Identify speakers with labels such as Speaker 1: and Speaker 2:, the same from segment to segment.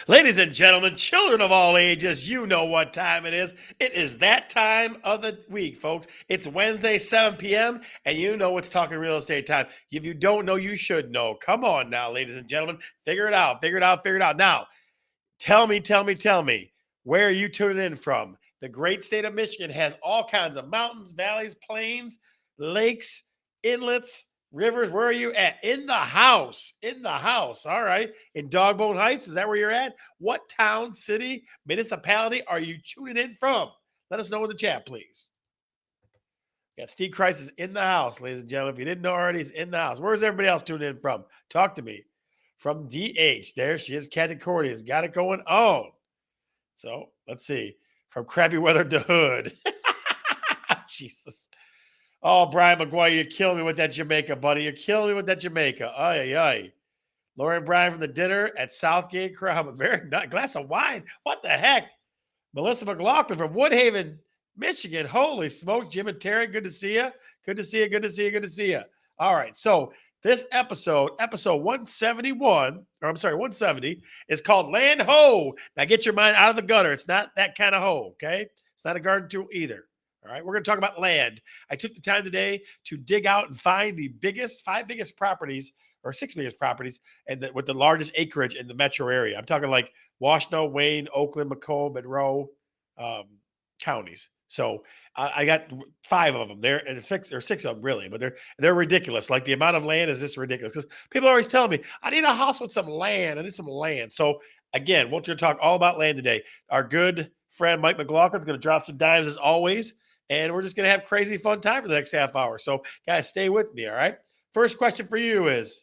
Speaker 1: Ladies and gentlemen, children of all ages, you know what time it is. It is that time of the week, folks. It's Wednesday, 7 p.m., and you know it's Talking Real Estate time. If you don't know, you should know. Come on now, ladies and gentlemen. Figure it out. Figure it out. Figure it out. Now, tell me, where are you tuning in from? The great state of Michigan has all kinds of mountains, valleys, plains, lakes, inlets, rivers. Where are you at? In the house. In the house. All right. In Dogbone Heights. Is that where you're at? What town, city, municipality are you tuning in from? Let us know in the chat, please. Yeah, Steve Christ is in the house, ladies and gentlemen. If you didn't know already, he's in the house. Where's everybody else tuning in from? Talk to me. From DH. There she is. Kathy Cordy's got it going on. So let's see. From crappy weather to hood. Jesus. Oh, Brian McGuire, you're killing me with that Jamaica, buddy. You're killing me with that Jamaica. Ay, ay, ay. Lauren Bryan from the dinner at Southgate Crowd. Very nice. Glass of wine. What the heck? Melissa McLaughlin from Woodhaven, Michigan. Holy smoke, Jim and Terry. Good to see you. Good to see you. Good to see you. Good to see you. All right. So this episode 171, or I'm sorry, 170, is called Land Ho. Now get your mind out of the gutter. It's not that kind of hoe, okay? It's not a garden tool either. All right, we're going to talk about land. I took the time today to dig out and find the five biggest properties, or six biggest properties, and with the largest acreage in the metro area. I'm talking like Washtenaw, Wayne, Oakland, Macomb, Monroe counties. So I got five of them there, and six of them really, but they're ridiculous. Like the amount of land is just ridiculous because people always tell me I need a house with some land. I need some land. So again, we're going to talk all about land today. Our good friend Mike McLaughlin is going to drop some dimes as always. And we're just going to have crazy fun time for the next half hour. So, guys, stay with me, all right? First question for you is,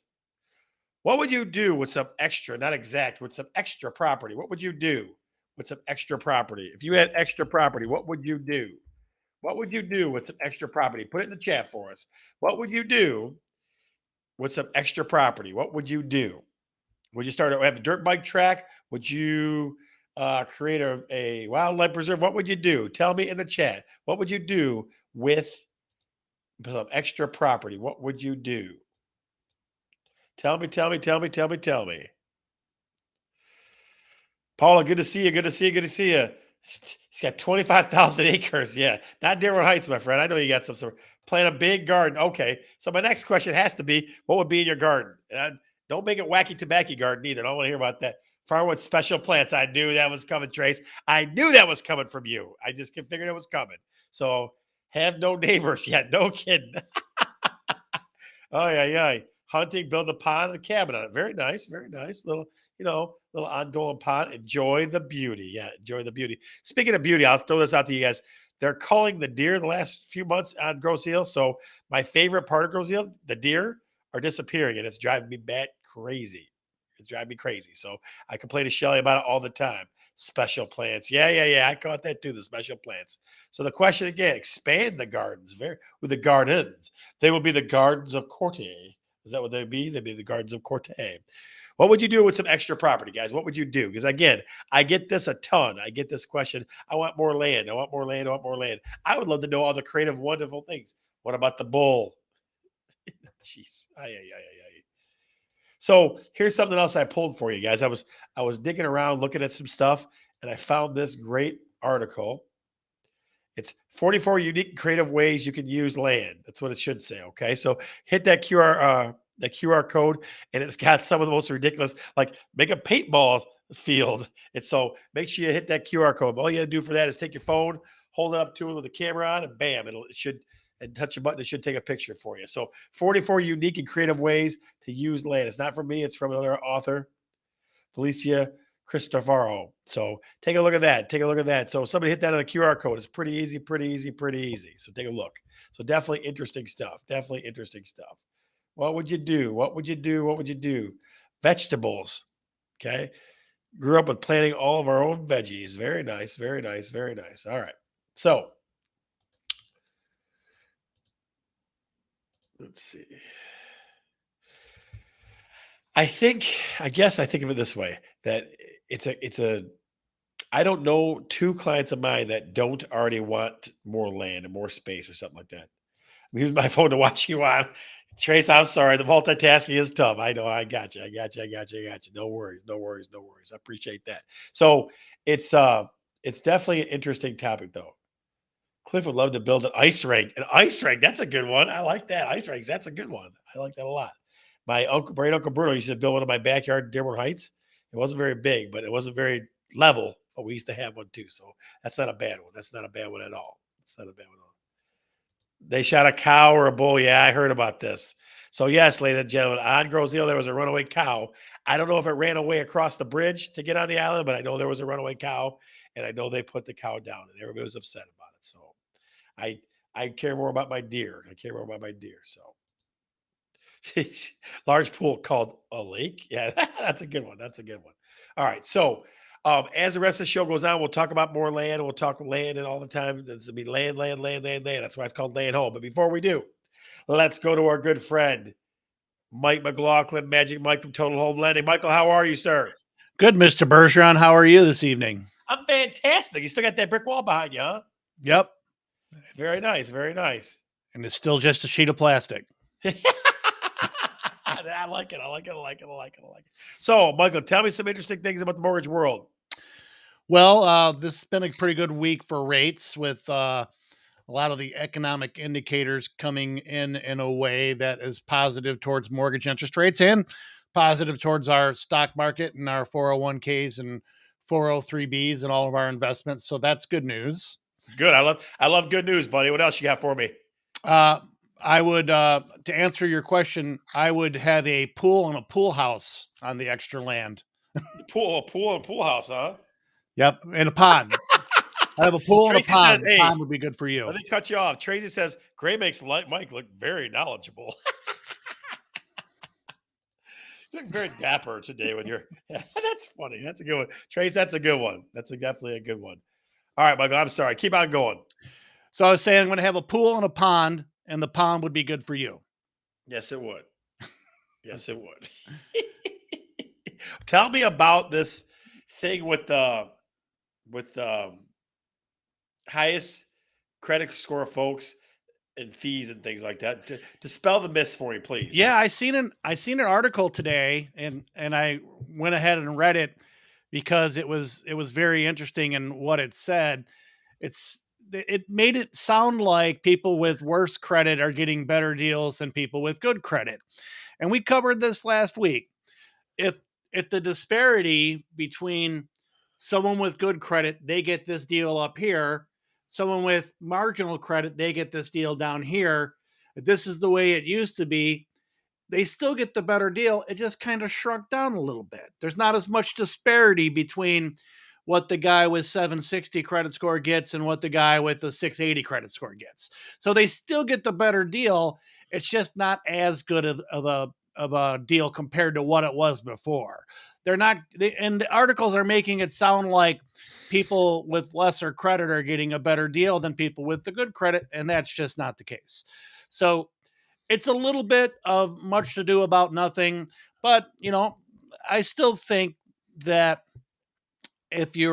Speaker 1: what would you do with some extra, not exact, with some extra property? What would you do with some extra property? If you had extra property, what would you do? What would you do with some extra property? Put it in the chat for us. What would you do with some extra property? What would you do? Would you have a dirt bike track? Would you create a wildlife preserve? What would you do? Tell me in the chat. What would you do with some extra property? What would you do? Tell me. Paula, good to see you. Good to see you. He's got 25,000 acres. Yeah, not Dearborn Heights, my friend. I know you got some sort of plant a big garden. Okay, so my next question has to be, what would be in your garden? Don't make it wacky tobacco garden either. I don't want to hear about that. Farm with special plants. I knew that was coming, Trace. I knew that was coming from you. I just figured it was coming. So have no neighbors yet. No kidding. Oh, yeah. Hunting, build a pond and a cabin on it. Very nice. Very nice. Little ongoing pond. Enjoy the beauty. Yeah, enjoy the beauty. Speaking of beauty, I'll throw this out to you guys. They're culling the deer the last few months on Grosse Ile. So my favorite part of Grosse Ile, the deer are disappearing, and it's driving me crazy. It's driving me crazy. So I complain to Shelly about it all the time. Special plants. Yeah. I caught that too, the special plants. So the question again, expand the gardens with the gardens. They will be the gardens of Corte. Is that what they'd be? They'd be the gardens of Corte. What would you do with some extra property, guys? What would you do? Because again, I get this a ton. I get this question. I want more land. I would love to know all the creative, wonderful things. What about the bull? Jeez. Ay. So here's something else I pulled for you guys. I was digging around looking at some stuff, and I found this great article. It's 44 unique and creative ways you can use land. That's what it should say. Okay, so hit that QR code, and it's got some of the most ridiculous, like make a paintball field. And so make sure you hit that QR code. All you got to do for that is take your phone, hold it up to it with a camera on, and bam, and touch a button, it should take a picture for you. So 44 unique and creative ways to use land. It's not from me, it's from another author, Felicia Cristofaro. So take a look at that. So somebody hit that on the QR code. It's pretty easy. So take a look. So definitely interesting stuff. What would you do? Vegetables. Okay. Grew up with planting all of our own veggies. Very nice. All right. So let's see. I guess I think of it this way, that I don't know two clients of mine that don't already want more land and more space or something like that. I'm using my phone to watch you on. Trace, I'm sorry. The multitasking is tough. I know. I got you. I got you. I got you. I got you. No worries. No worries. No worries. I appreciate that. So it's uh it's definitely an interesting topic though. Cliff would love to build an ice rink. An ice rink. That's a good one. I like that. Ice rinks. That's a good one. I like that a lot. My uncle, great uncle Bruno, used to build one in my backyard in Dearborn Heights. It wasn't very big, but it wasn't very level. But we used to have one too. So that's not a bad one. That's not a bad one at all. It's not a bad one at all. They shot a cow or a bull. Yeah, I heard about this. So yes, ladies and gentlemen, on Grosse Hill there was a runaway cow. I don't know if it ran away across the bridge to get on the island, but I know there was a runaway cow, and I know they put the cow down, and everybody was upset about it. So I I care more about my deer. I care more about my deer. So large pool called a lake. Yeah, that's a good one. That's a good one. All right. So as the rest of the show goes on, we'll talk about more land. We'll talk land and all the time. It's gonna be land, land, land, land, land. That's why it's called Land Home. But before we do, let's go to our good friend Mike McLaughlin, Magic Mike from Total Home Lending. Michael, how are you, sir?
Speaker 2: Good, Mr. Bergeron. How are you this evening?
Speaker 1: I'm fantastic. You still got that brick wall behind you, huh?
Speaker 2: Yep.
Speaker 1: Very nice. Very nice.
Speaker 2: And it's still just a sheet of plastic.
Speaker 1: I like it. I like it. I like it. I like it. I like it. So, Michael, tell me some interesting things about the mortgage world.
Speaker 2: Well, this has been a pretty good week for rates with a lot of the economic indicators coming in a way that is positive towards mortgage interest rates and positive towards our stock market and our 401ks and 403bs and all of our investments. So that's good news.
Speaker 1: Good. I love good news, buddy. What else you got for me?
Speaker 2: I would, to answer your question, I would have a pool and a pool house on the extra land.
Speaker 1: A pool house, huh?
Speaker 2: Yep, and a pond. I have a pool and a
Speaker 1: Tracy says,
Speaker 2: pond.
Speaker 1: "Hey,
Speaker 2: Pond would be good for you."
Speaker 1: let me cut you off." Tracy says, "Gray makes Mike look very knowledgeable." You look very dapper today with your. Yeah, that's funny. That's a good one, Trace. That's a good one. That's definitely a good one. All right, Michael. I'm sorry. Keep on going.
Speaker 2: So I was saying I'm going to have a pool and a pond, and the pond would be good for you.
Speaker 1: Yes, it would. Yes, it would. Tell me about this thing with the highest credit score folks and fees and things like that. To dispel the myths for me, please.
Speaker 2: Yeah, I seen an article today, and I went ahead and read it because it was very interesting in what it said. It made it sound like people with worse credit are getting better deals than people with good credit. And we covered this last week. If the disparity between someone with good credit, they get this deal up here, someone with marginal credit, they get this deal down here. If this is the way it used to be, they still get the better deal. It just kind of shrunk down a little bit. There's not as much disparity between what the guy with 760 credit score gets and what the guy with the 680 credit score gets. So they still get the better deal. It's just not as good of a deal compared to what it was before. They're not, and the articles are making it sound like people with lesser credit are getting a better deal than people with the good credit, and that's just not the case. So it's a little bit of much to do about nothing, but I still think that if you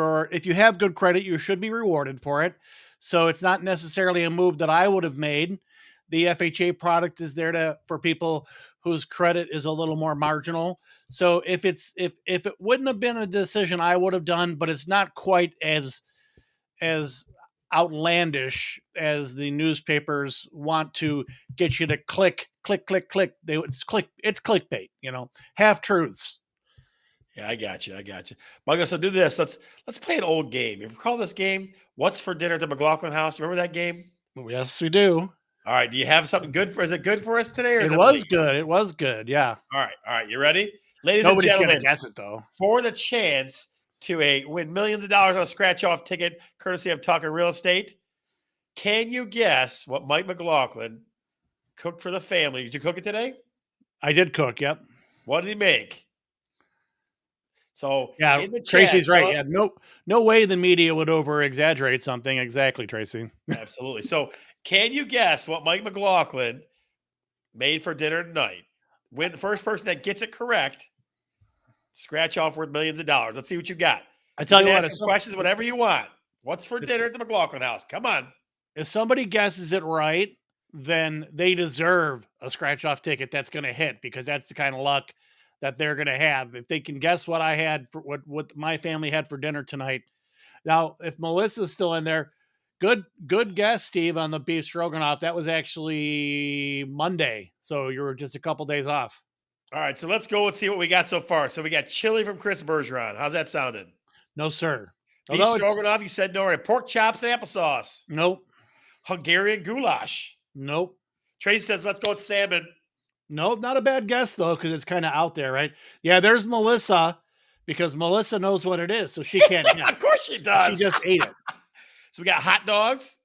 Speaker 2: have good credit, you should be rewarded for it. So it's not necessarily a move that I would have made. The FHA product is there for people whose credit is a little more marginal. So if it wouldn't have been a decision I would have done, but it's not quite as outlandish as the newspapers want to get you to click. It's clickbait, half truths.
Speaker 1: Yeah, I got you. I got you. Michael, so do this. Let's play an old game. You recall this game? What's for dinner at the McLaughlin house? Remember that game?
Speaker 2: Yes, we do.
Speaker 1: All right. Do you have something good for? Is it good for us today, or is
Speaker 2: It
Speaker 1: it
Speaker 2: was
Speaker 1: late?
Speaker 2: good. It was good. Yeah.
Speaker 1: All right. All right. You ready, ladies
Speaker 2: Nobody's
Speaker 1: and
Speaker 2: gonna
Speaker 1: gentlemen?
Speaker 2: guess it though.
Speaker 1: For the chance to win millions of dollars on a scratch-off ticket, courtesy of Tallkin Real Estate, can you guess what Mike McLaughlin cooked for the family? Did you cook it today?
Speaker 2: I did cook. Yep.
Speaker 1: What did he make? So
Speaker 2: Yeah,
Speaker 1: in the
Speaker 2: Tracy's
Speaker 1: chat,
Speaker 2: right. Yeah, no way the media would over exaggerate something. Exactly, Tracy.
Speaker 1: Absolutely. So can you guess what Mike McLaughlin made for dinner tonight? When the first person that gets it correct, scratch off worth millions of dollars. Let's see what you got.
Speaker 2: I tell you what,
Speaker 1: ask questions, whatever you want. What's for dinner at the McLaughlin house? Come on.
Speaker 2: If somebody guesses it right, then they deserve a scratch off ticket that's going to hit, because that's the kind of luck that they're going to have. If they can guess what I had for what my family had for dinner tonight. Now, if Melissa's still in there, good guess, Steve, on the beef stroganoff. That was actually Monday, so you were just a couple days off.
Speaker 1: All right, so let's go and see what we got so far. So we got chili from Chris Bergeron. How's that sounding?
Speaker 2: No, sir.
Speaker 1: Beef
Speaker 2: Although it's
Speaker 1: stroganoff, you said no. Right. Pork chops and applesauce.
Speaker 2: nope,
Speaker 1: Hungarian goulash.
Speaker 2: nope,
Speaker 1: Tracy says, let's go with salmon.
Speaker 2: nope. Not a bad guess though, because it's kind of out there, right? Yeah, there's Melissa, because Melissa knows what it is, so she can't guess.
Speaker 1: Of course she
Speaker 2: She
Speaker 1: does.
Speaker 2: just ate it.
Speaker 1: So we got hot dogs,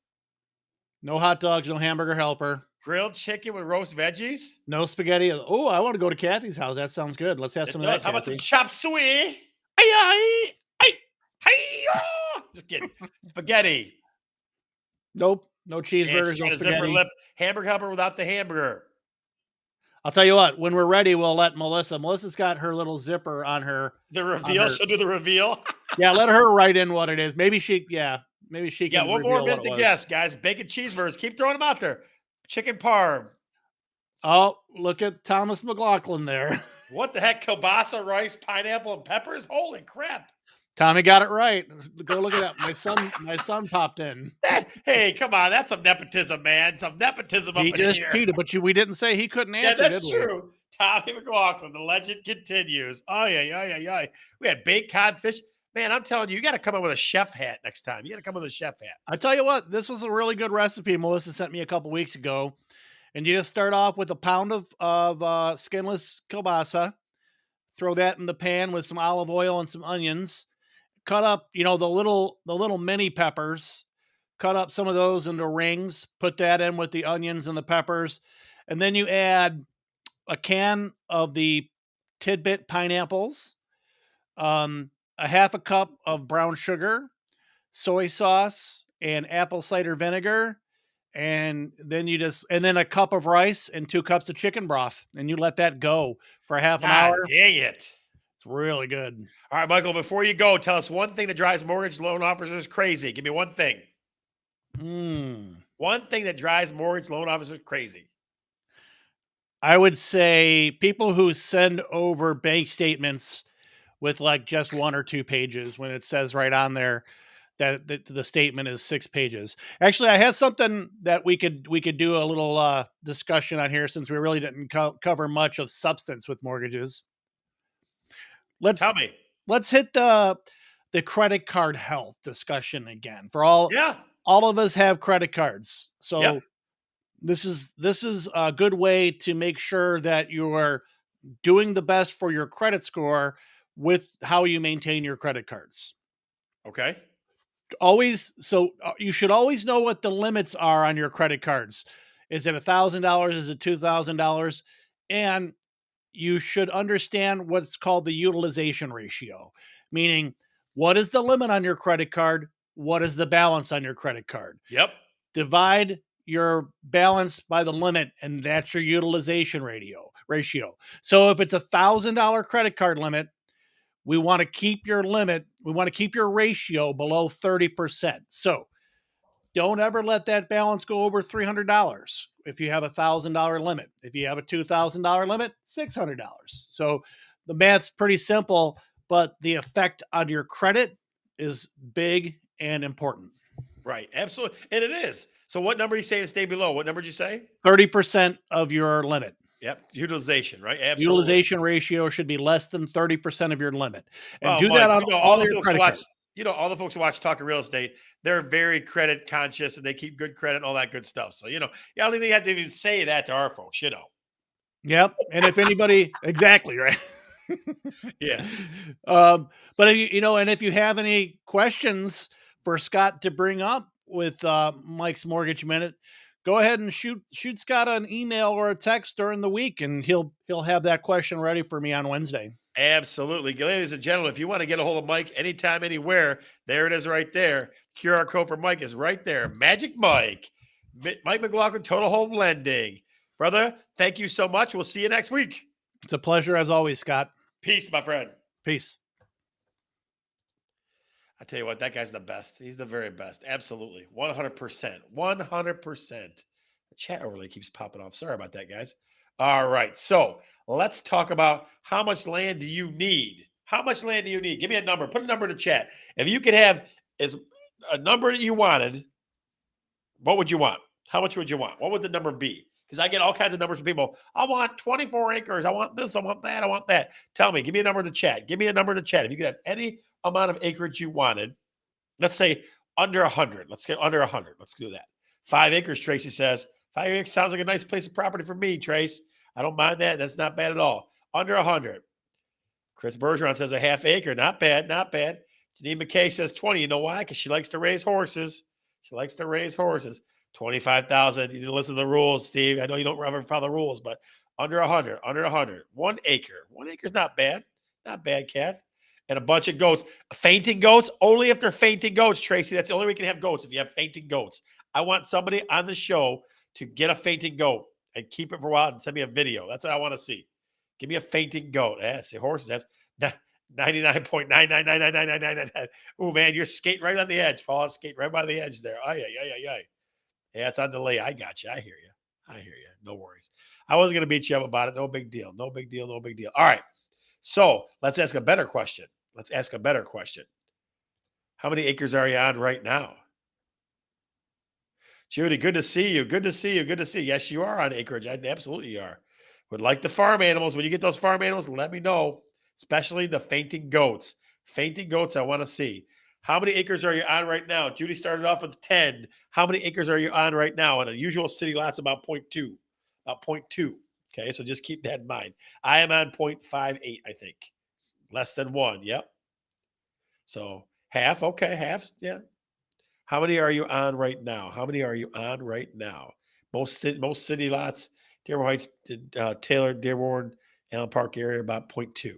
Speaker 2: No hot dogs, no hamburger helper,
Speaker 1: grilled chicken with roast veggies.
Speaker 2: no spaghetti. Oh, I want to go to Kathy's house. That sounds good. Let's have
Speaker 1: It
Speaker 2: some
Speaker 1: does.
Speaker 2: of that,
Speaker 1: How about some
Speaker 2: Kathy.
Speaker 1: chop suey? Ay, ay, ay, just kidding. Spaghetti.
Speaker 2: Nope, no
Speaker 1: And
Speaker 2: cheeseburgers,
Speaker 1: she's
Speaker 2: no
Speaker 1: got a zipper
Speaker 2: spaghetti.
Speaker 1: lip. Hamburger helper without the hamburger.
Speaker 2: I'll tell you what, when we're ready, we'll let Melissa. Melissa's got her little zipper on her.
Speaker 1: The reveal. She'll do the reveal.
Speaker 2: Yeah, let her write in what it is. Maybe she
Speaker 1: Yeah,
Speaker 2: can
Speaker 1: one more
Speaker 2: reveal
Speaker 1: bit
Speaker 2: what
Speaker 1: to
Speaker 2: it was.
Speaker 1: guess, guys. Bacon cheeseburgers. Keep throwing them out there. Chicken parm.
Speaker 2: Oh, look at Thomas McLaughlin there.
Speaker 1: What the heck? Kielbasa, rice, pineapple, and peppers? Holy crap.
Speaker 2: Tommy got it right. Go look at that. My son popped in.
Speaker 1: Hey, come on. That's some nepotism, man. Some nepotism up
Speaker 2: He
Speaker 1: in
Speaker 2: just
Speaker 1: here.
Speaker 2: cheated, but we didn't say he couldn't
Speaker 1: Yeah,
Speaker 2: answer,
Speaker 1: that's
Speaker 2: did we?
Speaker 1: true. Tommy McLaughlin, the legend continues. Oh, yeah. We had baked codfish. Man, I'm telling you, you got to come up with a chef hat next time. You got to come up with a chef hat.
Speaker 2: I tell you what, this was a really good recipe Melissa sent me a couple weeks ago. And you just start off with a pound of skinless kielbasa, throw that in the pan with some olive oil and some onions. Cut up, the little mini peppers. Cut up some of those into rings. Put that in with the onions and the peppers, and then you add a can of the tidbit pineapples, a half a cup of brown sugar, soy sauce, and apple cider vinegar, and then a cup of rice and 2 cups of chicken broth, and you let that go for half an
Speaker 1: God
Speaker 2: hour.
Speaker 1: dang it.
Speaker 2: It's really good.
Speaker 1: All right, Michael, before you go, tell us one thing that drives mortgage loan officers crazy. Give me one thing. One thing that drives mortgage loan officers crazy.
Speaker 2: I would say people who send over bank statements with like just 1 or 2 pages when it says right on there that the statement is 6 pages. Actually, I have something that we could do a little discussion on here, since we really didn't cover much of substance with mortgages.
Speaker 1: Tell me.
Speaker 2: Let's hit the credit card health discussion again. For all
Speaker 1: Yeah.
Speaker 2: of us have credit cards. So
Speaker 1: Yep.
Speaker 2: this is a good way to make sure that you're doing the best for your credit score with how you maintain your credit cards.
Speaker 1: Okay.
Speaker 2: You should always know what the limits are on your credit cards. Is it $1,000? Is it $2,000? And you should understand what's called the utilization ratio, meaning what is the limit on your credit card? What is the balance on your credit card?
Speaker 1: Yep.
Speaker 2: Divide your balance by the limit, and that's your utilization ratio. So if it's $1,000 credit card limit, we want to keep your ratio below 30%. So don't ever let that balance go over $300 if you have $1,000 limit. If you have a $2,000 limit, $600. So the math's pretty simple, but the effect on your credit is big and important.
Speaker 1: Right. Absolutely. And it is. So what number you say to stay below? What number did you say?
Speaker 2: 30% of your limit.
Speaker 1: Yep. Utilization, right? Absolutely.
Speaker 2: Utilization ratio should be less than 30% of your limit. And do
Speaker 1: Mike,
Speaker 2: that on all your
Speaker 1: folks
Speaker 2: credit
Speaker 1: who watch,
Speaker 2: cards.
Speaker 1: all the folks who watch Talking Real Estate, they're very credit conscious and they keep good credit and all that good stuff. So, I don't think they have to even say that to our folks,
Speaker 2: Yep. And if anybody, exactly, right.
Speaker 1: Yeah.
Speaker 2: But if you have any questions for Scott to bring up with Mike's Mortgage Minute, go ahead and shoot Scott an email or a text during the week, and he'll have that question ready for me on Wednesday.
Speaker 1: Absolutely. Ladies and gentlemen, if you want to get a hold of Mike anytime, anywhere, there it is right there. QR code for Mike is right there. Magic Mike. Mike McLaughlin, Total Home Lending. Brother, thank you so much. We'll see you next week.
Speaker 2: It's a pleasure as always, Scott.
Speaker 1: Peace, my friend.
Speaker 2: Peace.
Speaker 1: I tell you what, that guy's the best. He's the very best. Absolutely. 100%. 100%. The chat overlay keeps popping off. Sorry about that, guys. All right. So let's talk about how much land do you need? How much land do you need? Give me a number. Put a number in the chat. If you could have as a number that you wanted, what would you want? How much would you want? What would the number be? Because I get all kinds of numbers from people. I want 24 acres. I want this. I want that. I want that. Tell me. Give me a number in the chat. Give me a number in the chat. If you could have any amount of acreage you wanted, let's say under 100. Let's get under 100. Let's do that. 5 acres, Tracy says. 5 acres sounds like a nice piece of property for me, Trace. I don't mind that. That's not bad at all. Under 100. Chris Bergeron says a half acre. Not bad. Not bad. Janine McKay says 20. You know why? Because she likes to raise horses. She likes to raise horses. 25,000. You need to listen to the rules, Steve. I know you don't ever follow the rules, but under 100. Under 100. 1 acre. 1 acre is not bad. Not bad, Kath. And a bunch of goats. Fainting goats? Only if they're fainting goats, Tracy. That's the only way you can have goats, if you have fainting goats. I want somebody on the show to get a fainting goat and keep it for a while and send me a video. That's what I want to see. Give me a fainting goat. See, horses, that's 99.9999999. Oh, man, you're skating right on the edge, Paul. Skating right by the edge there. Yeah, it's on delay. I got you. I hear you. No worries. I wasn't going to beat you up about it. No big deal. No big deal. All right. So let's ask a better question. How many acres are you on right now? Judy, good to see you. Yes, you are on acreage. Absolutely you are. Would like the farm animals. When you get those farm animals, let me know, especially the fainting goats. Fainting goats, I want to see. How many acres are you on right now? Judy started off with 10. How many acres are you on right now? And a usual city lot's about 0.2. About 0.2. Okay, so just keep that in mind. I am on 0.58, I think. Less than 1. Yep. So half. Okay, half. Yeah. How many are you on right now? Most city lots, Dearborn Heights, Taylor, Dearborn, Allen Park area, about 0.2.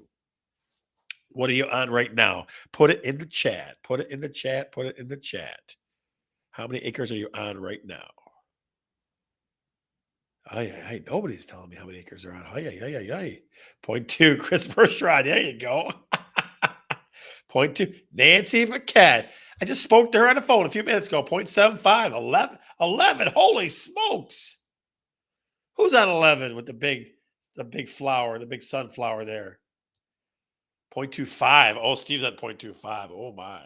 Speaker 1: What are you on right now? Put it in the chat. How many acres are you on right now? Nobody's telling me how many acres are on. 0.2. Chris Bertrand. There you go. 0.2. Nancy McCann. I just spoke to her on the phone a few minutes ago. 0.75. 11. Holy smokes. Who's on 11 with the big flower, the big sunflower there? 0.25. Oh, Steve's at 0.25. Oh, my.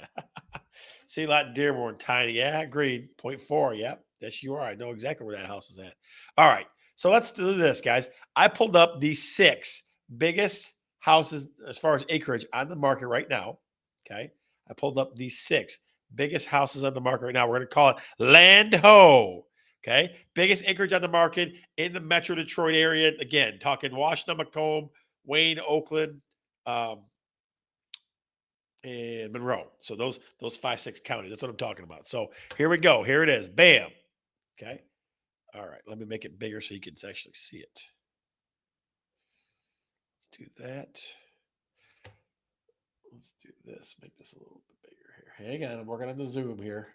Speaker 1: See, lot Dearborn, tiny. Yeah, agreed. 0.4. Yep. Yes, you are. I know exactly where that house is at. All right. So let's do this, guys. I pulled up the 6 biggest houses as far as acreage on the market right now. Okay. I pulled up the 6 biggest houses on the market right now. We're going to call it Land Ho. Okay. Biggest acreage on the market in the Metro Detroit area. Again, talking Washington, Macomb, Wayne, Oakland, and Monroe. So those 5-6 counties. That's what I'm talking about. So here we go. Here it is. Bam. Okay. All right. Let me make it bigger so you can actually see it. Let's do that. Let's do this. Make this a little bit bigger here. Hang on. I'm working on the zoom here.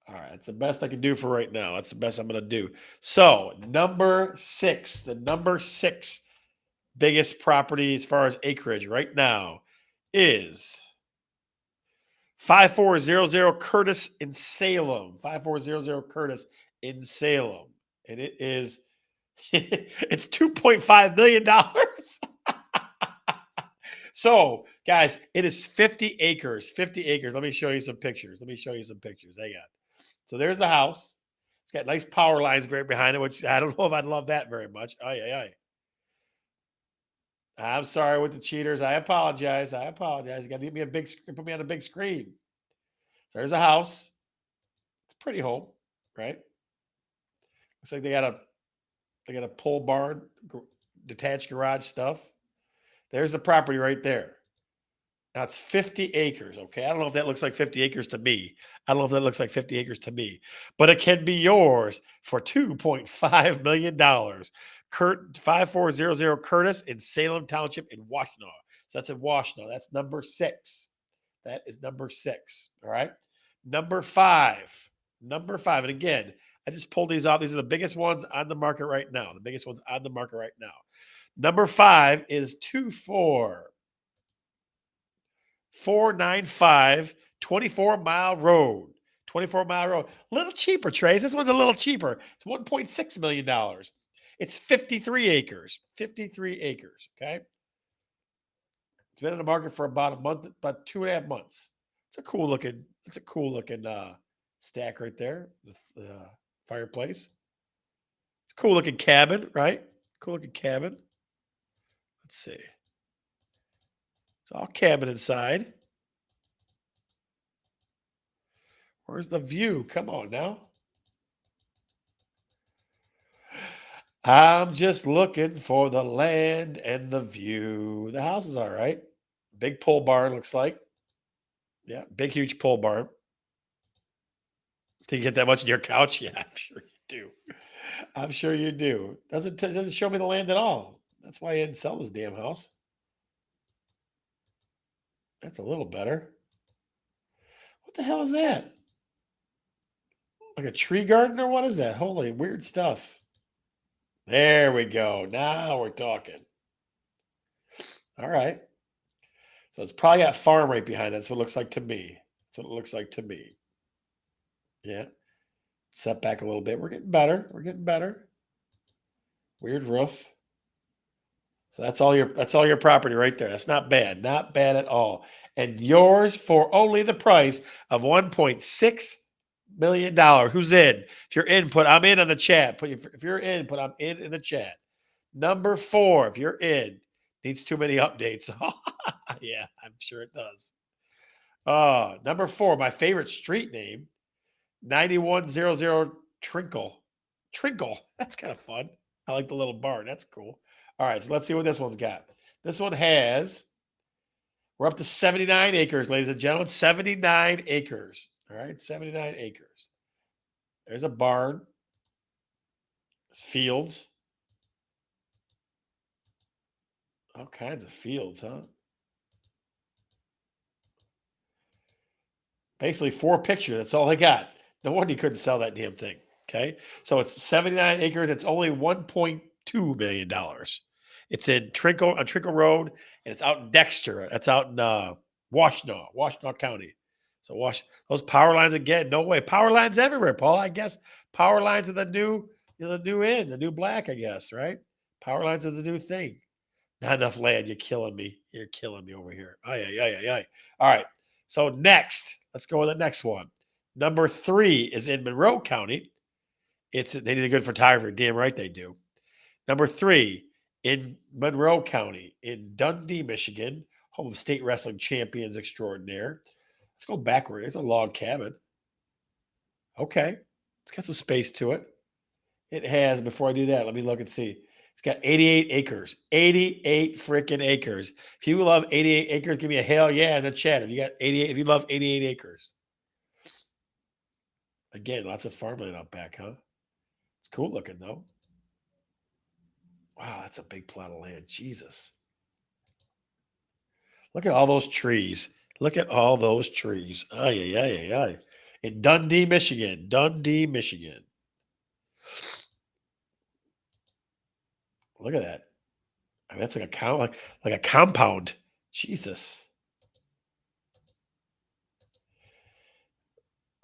Speaker 1: All right. That's the best I can do for right now. That's the best I'm going to do. So number 6, the number 6 biggest property as far as acreage right now is 5400 Curtis in Salem. 5400 Curtis in Salem. And it is, it's $2.5 million. So, guys, it is 50 acres. 50 acres. Let me show you some pictures. Hang on. So there's the house. It's got nice power lines right behind it, which I don't know if I'd love that very much. I'm sorry with the cheaters. I apologize. You got to get me put me on a big screen. So there's a house. It's a pretty home, right? Looks like they got a pole barn, detached garage stuff. There's the property right there. Now it's 50 acres. Okay. I don't know if that looks like 50 acres to me. But it can be yours for $2.5 million. 5400 Curtis in Salem Township in Washtenaw. So that's in Washtenaw. That's number 6. That is number 6. All right. Number 5. And again, I just pulled these off. These are the biggest ones on the market right now. Number 5 is 24495 24 Mile Road. 24-mile road. A little cheaper, Trace. This one's a little cheaper. It's $1.6 million. It's 53 acres. 53 acres. Okay. It's been on the market for about a month, about 2.5 months. It's a cool looking, stack right there. The fireplace. It's a cool looking cabin, right? Cool looking cabin. Let's see. It's all cabin inside. Where's the view? Come on now. I'm just looking for the land and the view. The house is all right. Big pole barn looks like. Yeah, big, huge pole barn. Do you get that much in your couch? Yeah, I'm sure you do. I'm sure you do. Doesn't show me the land at all. That's why I didn't sell this damn house. That's a little better. What the hell is that? Like a tree garden or what is that? Holy weird stuff. There we go. Now we're talking. All right. So it's probably got farm right behind it. That's what it looks like to me. That's what it looks like to me. Yeah. Set back a little bit. We're getting better. We're getting better. Weird roof. So that's all your property right there. That's not bad. Not bad at all. And yours for only the price of $1.6 million. Who's in? If you're in, put I'm in on the chat. If you're in, put I'm in the chat. Number 4, if you're in, needs too many updates. Yeah, I'm sure it does. Number 4, my favorite street name, 9100 Trinkle. Trinkle. That's kind of fun. I like the little barn. That's cool. All right, so let's see what this one's got. This one we're up to 79 acres, ladies and gentlemen. 79 acres. All right, 79 acres. There's a barn. There's fields. All kinds of fields, huh? Basically 4 pictures. That's all they got. No wonder you couldn't sell that damn thing. Okay. So it's 79 acres. It's only $1.2 million. It's in Trinkle Road, and it's out in Dexter. That's out in Washtenaw County. So those power lines again. No way. Power lines everywhere, Paul. I guess power lines are the new black, I guess, right? Power lines are the new thing. Not enough land. You're killing me. You're killing me over here. Aye. All right. So next, let's go with the next one. Number 3 is in Monroe County. They need a good photographer. Damn right they do. Number 3 in Monroe County in Dundee, Michigan, home of state wrestling champions extraordinaire. Let's go backward. It's a log cabin. Okay. It's got some space to it. It has, before I do that, let me look and see. It's got 88 acres. 88 freaking acres. If you love 88 acres, give me a hell yeah in the chat. If you love 88 acres. Again, lots of farmland out back, huh? It's cool looking though. Wow, that's a big plot of land. Jesus. Look at all those trees. Look at all those trees. Ay. In Dundee, Michigan. Dundee, Michigan. Look at that. I mean, that's like a compound. Jesus.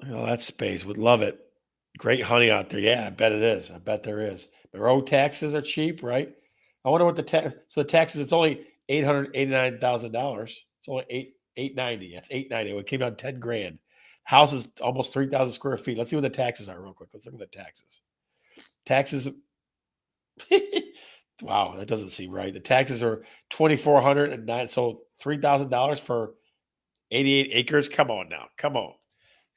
Speaker 1: Look at all that space. Would love it. Great honey out there. Yeah, I bet it is. I bet there is. The road taxes are cheap, right? I wonder what the taxes. It's only $889,000. It's only $890. That's $890. It came down 10 grand. House is almost 3,000 square feet. Let's see what the taxes are real quick. Let's look at the taxes. Taxes. Wow, that doesn't seem right. The taxes are $2,409. So $3,000 for 88 acres. Come on now. Come on.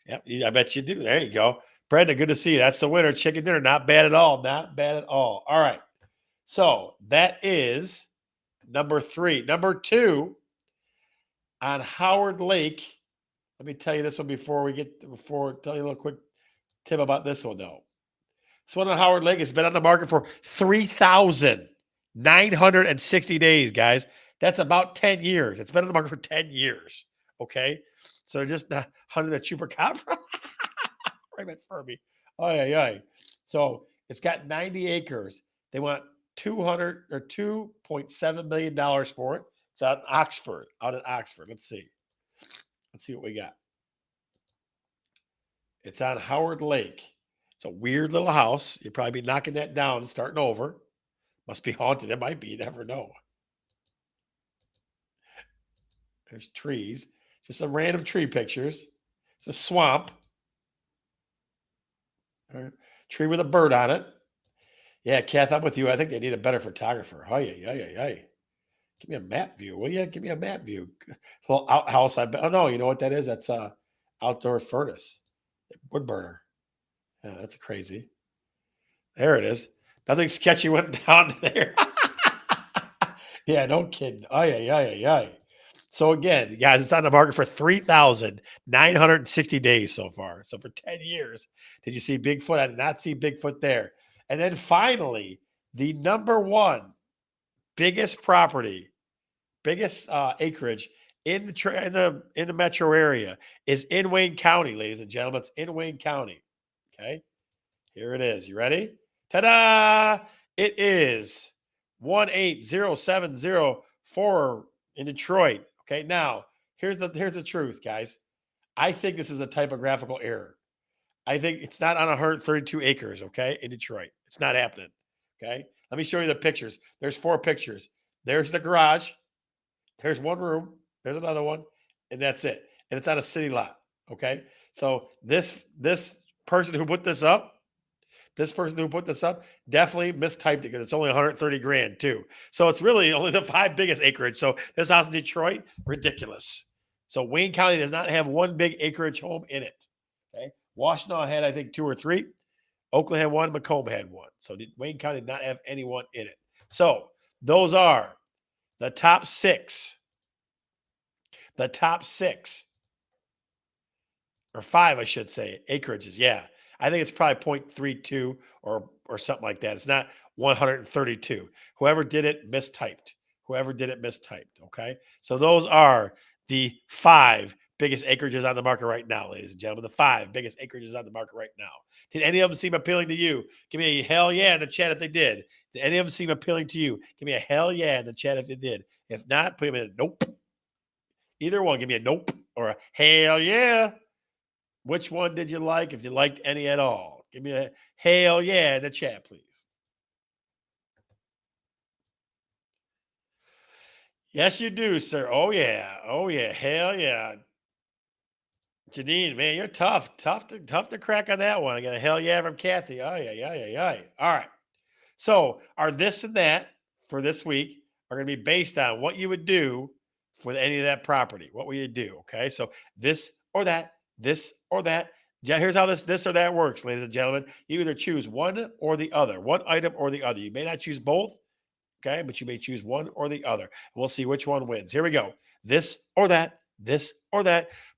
Speaker 1: Yep, I bet you do. There you go. Brenda, good to see you. That's the winner. Chicken dinner. Not bad at all. Not bad at all. All right. So that is number 3. Number 2 on Howard Lake. Let me tell you this one before tell you a little quick tip about this one though. This one on Howard Lake has been on the market for 3,960 days, guys. That's about 10 years. It's been on the market for 10 years. Okay. So just not hunting the chupacabra. Right at Furby. Aye. So it's got 90 acres. They want $2.7 million for it. It's out in Oxford. Let's see what we got. It's on Howard Lake. It's a weird little house. You'd probably be knocking that down and starting over. Must be haunted. It might be. You never know. There's trees. Just some random tree pictures. It's a swamp. All right. Tree with a bird on it. Yeah, Kath, I'm with you. I think they need a better photographer. Oh, yeah. Give me a map view, will you? Give me a map view. Little outhouse. I bet. Oh no, you know what that is? That's a outdoor furnace, wood burner. Yeah, that's crazy. There it is. Nothing sketchy went down there. Yeah, no kidding. Oh yeah. So again, guys, it's on the market for 3,960 days so far. So for 10 years, did you see Bigfoot? I did not see Bigfoot there. And then finally, the number one biggest property, biggest acreage in the metro area is in Wayne County, ladies and gentlemen. It's in Wayne County. Okay, here it is. You ready? Ta-da! It is 180,704 in Detroit. Okay, now here's the truth, guys. I think this is a typographical error. I think it's not on 132 acres, okay, in Detroit. It's not happening. Okay. Let me show you the pictures. There's 4 pictures. There's the garage. There's one room. There's another one, and that's it. And it's on a city lot. Okay. So this person who put this up, definitely mistyped it because it's only 130 grand too. So it's really only the 5 biggest acreage. So this house in Detroit, ridiculous. So Wayne County does not have one big acreage home in it. Okay. Washtenaw had, I think, 2 or 3. Oakland had 1. Macomb had 1. So Wayne County did not have anyone in it. So those are the top 6. The top 6. Or 5, I should say, acreages. Yeah. I think it's probably 0.32 or something like that. It's not 132. Whoever did it mistyped. Okay. So those are the 5 biggest acreages on the market right now, ladies and gentlemen. The 5 biggest acreages on the market right now. Did any of them seem appealing to you? Give me a hell yeah in the chat if they did. Did any of them seem appealing to you? Give me a hell yeah in the chat if they did. If not, put them in a nope. Either one, give me a nope or a hell yeah. Which one did you like? If you liked any at all, give me a hell yeah in the chat, please. Yes, you do, sir. Oh yeah. Hell yeah. Janine, man, you're tough to crack on that one. I got a hell yeah from Kathy. Oh yeah. All right. So our this and that for this week are going to be based on what you would do with any of that property. What will you do? Okay. So this or that. Yeah, here's how this or that works, ladies and gentlemen. You either choose one or the other, one item or the other. You may not choose both, okay, but you may choose one or the other. We'll see which one wins. Here we go. This or that.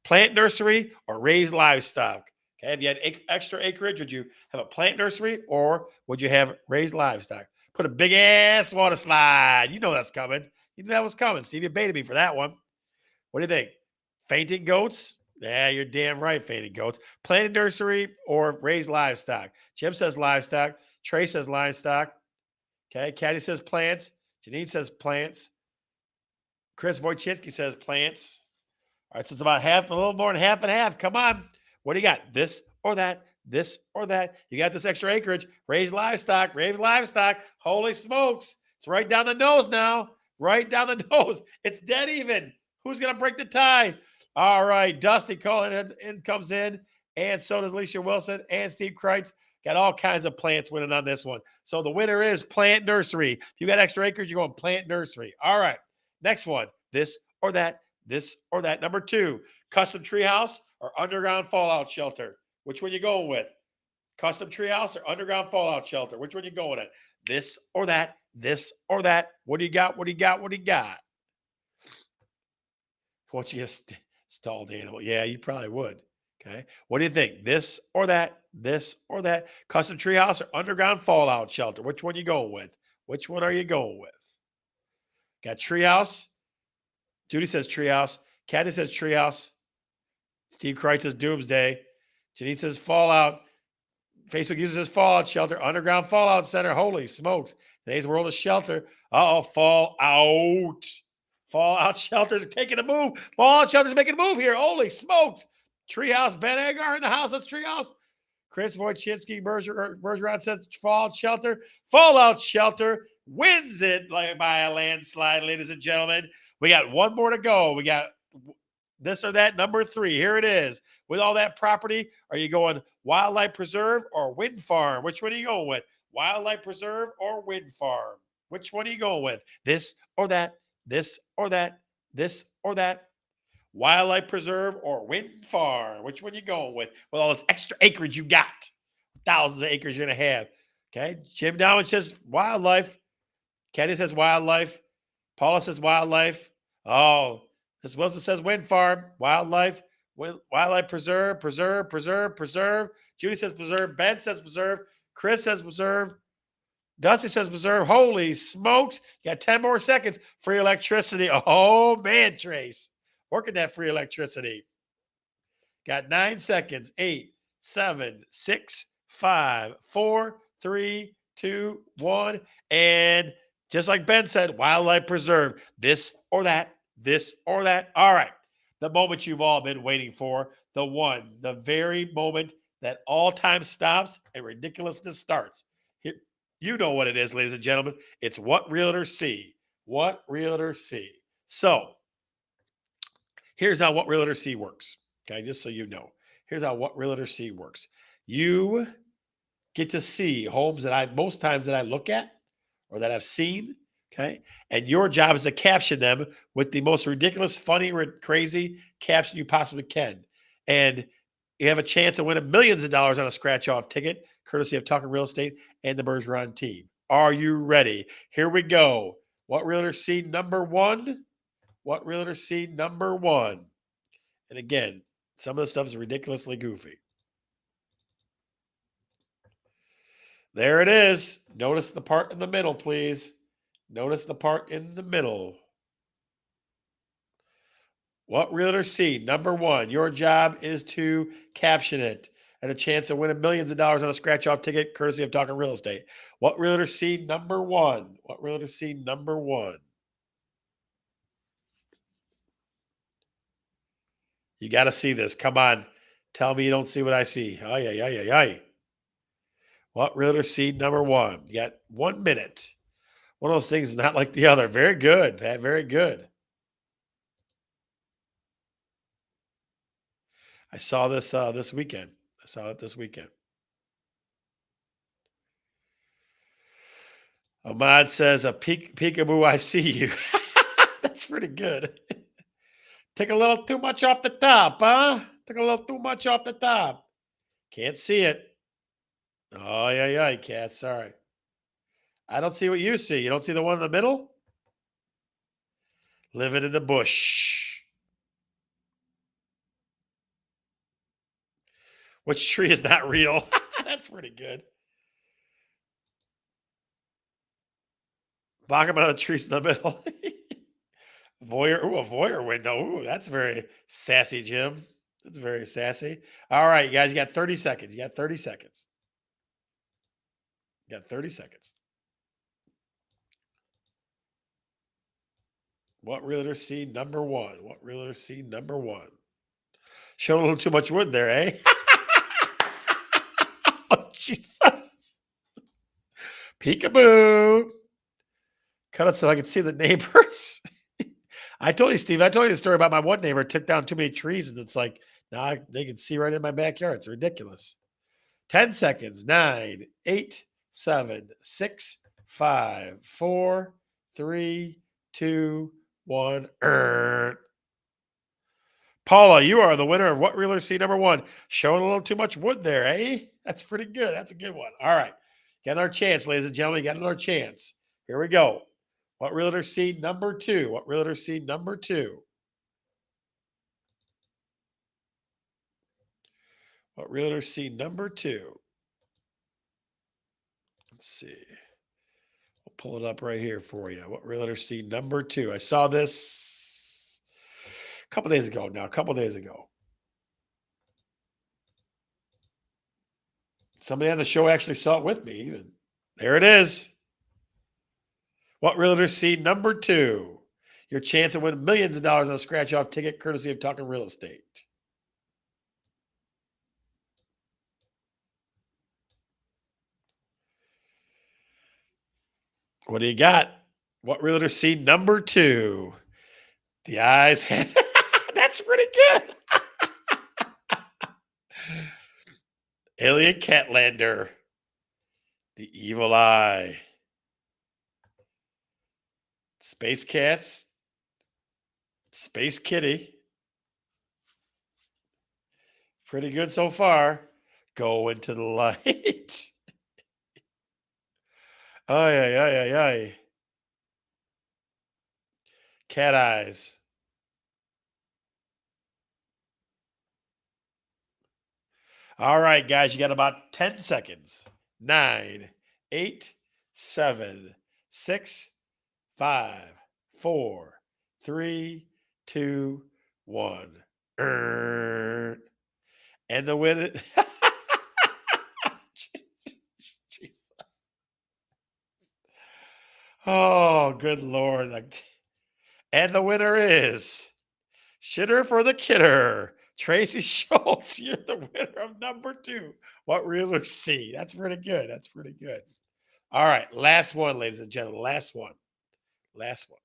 Speaker 1: Plant nursery or raise livestock. Okay, if you had extra acreage, would you have a plant nursery or would you have raised livestock? Put a big ass water slide. You know that's coming. You knew that was coming. Steve, you baited me for that one. What do you think? Fainting goats? Yeah, you're damn right, fainting goats. Planted nursery or raised livestock? Jim says livestock. Trey says livestock. Okay, Caddy says plants. Janine says plants. Chris Wojcicki says plants. All right, so it's about half, a little more than half and half. Come on. What do you got? This or that? You got this extra acreage. Raised livestock. Holy smokes. It's right down the nose now. Right down the nose. It's dead even. Who's going to break the tie? All right. Dusty calling in comes in. And so does Alicia Wilson and Steve Kreitz. Got all kinds of plants winning on this one. So the winner is plant nursery. If you got extra acres, you're going plant nursery. All right. Next one. This or that. Number 2, custom treehouse or underground fallout shelter. Which one you going with? Custom treehouse or underground fallout shelter? Which one you going at? This or that. What do you got? Once you get stalled animal. Yeah, you probably would. Okay. What do you think? This or that? Custom treehouse or underground fallout shelter? Which one you going with? Which one are you going with? Got treehouse. Judy says treehouse. Caddy says treehouse. Steve Kreitz says doomsday. Janine says fallout. Facebook uses says fallout shelter. Underground fallout center. Holy smokes. Today's world is shelter. Uh-oh, fallout. Fallout shelter's taking a move. Fallout shelter's making a move here. Holy smokes. Treehouse, Ben Agar in the house. That's Treehouse. Chris Wojcinski, Bergeron says Fallout Shelter. Fallout Shelter wins it by a landslide, ladies and gentlemen. We got one more to go. We got this or that, number 3. Here it is. With all that property, are you going wildlife preserve or wind farm? Which one are you going with? Wildlife preserve or wind farm? Which one are you going with? This or that, this or that, this or that. Wildlife preserve or wind farm? Which one you going with all this extra acreage you got? Thousands of acres you're going to have. Okay. Jim Dowan says wildlife. Kenny says wildlife. Paula says wildlife. Oh, this Wilson says wind farm. Wildlife. Wildlife preserve. Judy says preserve. Ben says preserve. Chris says preserve. Dusty says preserve. Holy smokes. You got 10 more seconds. Free electricity. Oh, man, Trace. Working that free electricity. Got 9 seconds. 8, 7, 6, 5, 4, 3, 2, 1. And just like Ben said, wildlife preserve. This or that. This or that. All right. The moment you've all been waiting for. The very moment that all time stops and ridiculousness starts. Here, you know what it is, ladies and gentlemen. It's What Realtors See. What Realtors See. So, here's how What Realtors See works. Okay, just so you know. Here's how What Realtors See works. You get to see homes that most times that I look at or that I've seen, okay? And your job is to caption them with the most ridiculous, funny, crazy caption you possibly can. And you have a chance of winning millions of dollars on a scratch-off ticket, courtesy of Tallkin Real Estate and the Bergeron team. Are you ready? Here we go. What Realtors See number 1? What Realtors See number 1? And again, some of the stuff is ridiculously goofy. There it is. Notice the part in the middle, please. Notice the part in the middle. What Realtors See number 1. Your job is to caption it and a chance of winning millions of dollars on a scratch-off ticket, courtesy of Tallkin Real Estate. What Realtors See number 1. What Realtors See number 1. You got to see this. Come on. Tell me you don't see what I see. Ay, ay, ay, ay, ay. What Realtors See number 1. You got 1 minute. One of those things is not like the other. Very good, Pat. Very good. I saw this this weekend. I saw it this weekend. Ahmad says, "A peekaboo, I see you." That's pretty good. Take a little too much off the top, huh? Took a little too much off the top. Can't see it. Oh, yeah, Cat. Sorry. I don't see what you see. You don't see the one in the middle? Living in the bush. Which tree is not real? That's pretty good. Block him out of the trees in the middle. Voyeur. Ooh, a voyeur window. Ooh, that's very sassy, Jim. That's very sassy. All right, you guys, you got 30 seconds. You got 30 seconds. You got 30 seconds. What Realtors See number 1? What Realtors See number 1? Showing a little too much wood there, eh? Oh, Jesus. Peekaboo. Cut it so I can see the neighbors. I told you, Steve, I told you the story about my one neighbor took down too many trees, and it's like, now they can see right in my backyard. It's ridiculous. 10 seconds. 9, 8, 7, 6, 5, 4, 3, 2, 1. Paula, you are the winner of What Realtors See number 1. Showing a little too much wood there, eh? That's pretty good. That's a good one. All right. Got another chance, ladies and gentlemen. Got another chance. Here we go. What Realtors See number 2? What Realtors See number 2? What Realtors See number 2? Let's see. We'll pull it up right here for you. What Realtors See number 2? I saw this a couple days ago now. A couple days ago. Somebody on the show actually saw it with me. Even. There it is. What Realtors See number 2? Your chance of winning millions of dollars on a scratch-off ticket, courtesy of Tallkin Real Estate. What do you got? What realtor see number two? The eyes. That's pretty good. Alien Catlander. The evil eye. Space Cats. Space Kitty. Pretty good so far. Go into the light. Ay, ay, ay, ay, ay. Cat eyes. All right, guys, you got about 10 seconds. 9, 8, 7, 6, 5, 4, 3, 2, 1. And the winner. Jesus. Oh, good Lord. And the winner is Shitter for the Kidder. Tracy Schultz, you're the winner of number two. What realtor see? That's pretty good. That's pretty good. All right, last one, ladies and gentlemen. Last one. Last one.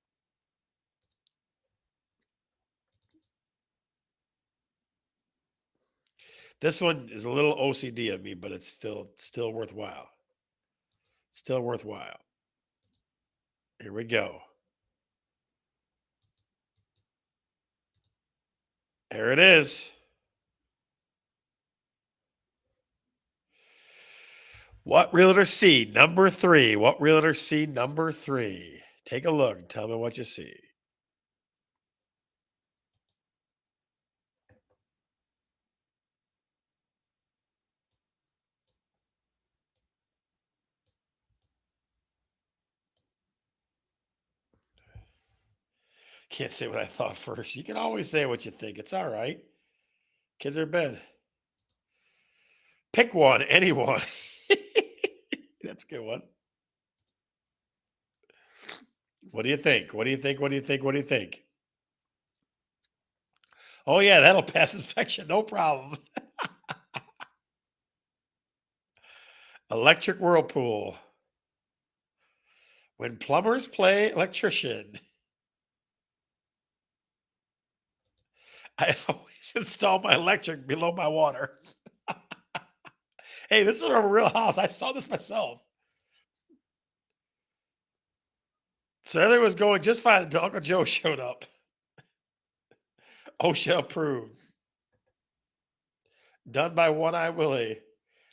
Speaker 1: This one is a little OCD of me, but it's still worthwhile. Still worthwhile. Here we go. Here it is. What realtor see number three? What realtor see number three? Take a look and tell me what you see. Can't say what I thought first. You can always say what you think. It's all right. Kids are in bed. Pick one, anyone. That's a good one. What do you think? What do you think? What do you think? What do you think? Oh, yeah, that'll pass inspection. No problem. Electric whirlpool. When plumbers play electrician. I always install my electric below my water. Hey, this is a real house. I saw this myself. So everything was going just fine until Uncle Joe showed up. OSHA approved. Done by One Eye Willie.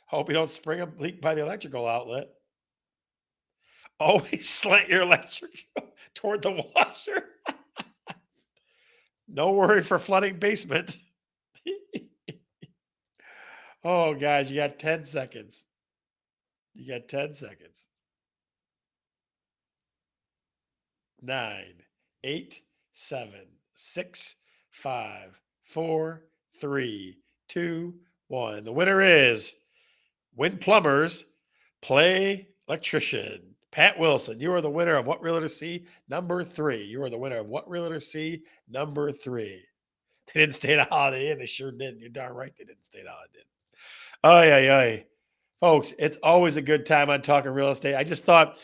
Speaker 1: Hope you don't spring a leak by the electrical outlet. Always slant your electric toward the washer. No worry for flooding basement. Oh, guys, you got 10 seconds. You got 10 seconds. 9, 8, 7, 6, 5, 4, 3, 2, 1. The winner is When Plumbers Play Electrician. Pat Wilson, you are the winner of What Realtor See number three. You are the winner of What Realtor See number three. They didn't stay at a Holiday Inn. They sure didn't. You're darn right they didn't stay at a Holiday Inn. Ay, ay, ay. Folks, it's always a good time on Talking Real Estate. I just thought,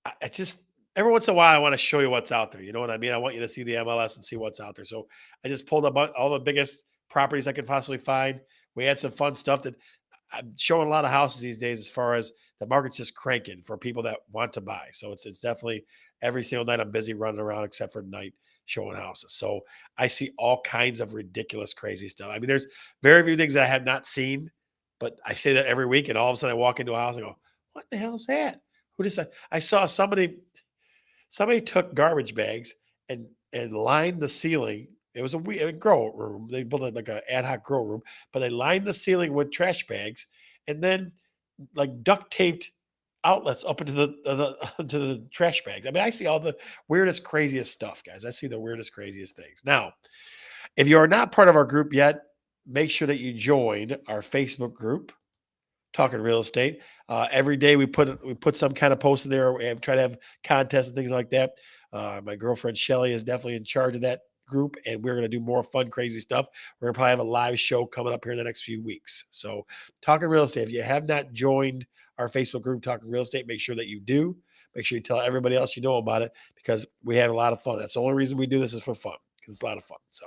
Speaker 1: I just, every once in a while, I want to show you what's out there. You know what I mean? I want you to see the MLS and see what's out there. So I just pulled up all the biggest properties I could possibly find. We had some fun stuff that I'm showing a lot of houses these days as far as the market's just cranking for people that want to buy. So it's definitely every single night I'm busy running around except for night showing houses. So I see all kinds of ridiculous, crazy stuff. I mean, there's very few things that I have not seen, but I say that every week, and all of a sudden I walk into a house and go, "What the hell is that? Who decided?" I saw somebody took garbage bags and lined the ceiling. It was a grow room. They built it like an ad hoc grow room, but they lined the ceiling with trash bags and then like duct taped outlets up into the into the trash bags. I mean, I see all the weirdest, craziest stuff, guys. I see the weirdest, craziest things. Now, if you are not part of our group yet, make sure that you join our Facebook group, Talking Real Estate. Every day we put some kind of post in there. We try to have contests and things like that. My girlfriend Shelly is definitely in charge of that group, and we're going to do more fun, crazy stuff. We're going to probably have a live show coming up here in the next few weeks. So, Talking Real Estate. If you have not joined our Facebook group, Talking Real Estate, make sure that you do. Make sure you tell everybody else you know about it because we have a lot of fun. That's the only reason we do this is for fun because it's a lot of fun. So,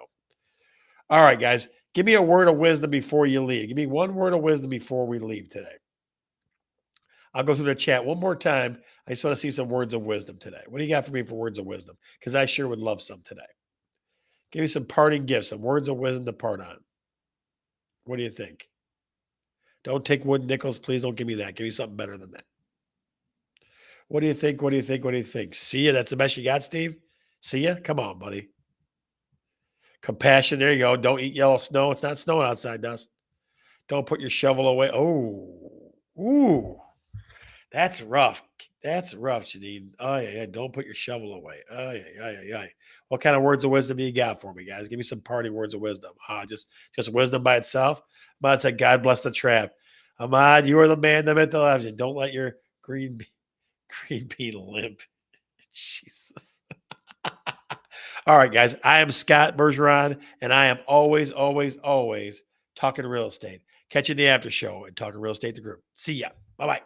Speaker 1: all right, guys, give me a word of wisdom before you leave. Give me one word of wisdom before we leave today. I'll go through the chat one more time. I just want to see some words of wisdom today. What do you got for me for words of wisdom? Because I sure would love some today. Give me some parting gifts, some words of wisdom to part on. What do you think? Don't take wooden nickels. Please don't give me that. Give me something better than that. What do you think? What do you think? What do you think? See ya. That's the best you got, Steve? See ya? Come on, buddy. Compassion. There you go. Don't eat yellow snow. It's not snowing outside, Dust. Don't put your shovel away. Oh, ooh. That's rough. That's rough, Janine. Oh, yeah. Don't put your shovel away. Oh, yeah. What kind of words of wisdom do you got for me, guys? Give me some parting words of wisdom. Just wisdom by itself. Ahmad said, God bless the trap. Ahmad, you are the man, the myth, the legend. Don't let your green bean limp. Jesus. All right, guys. I am Scott Bergeron, and I am always, always, always talking real estate. Catch you in the after show and talking real estate the group. See ya. Bye-bye.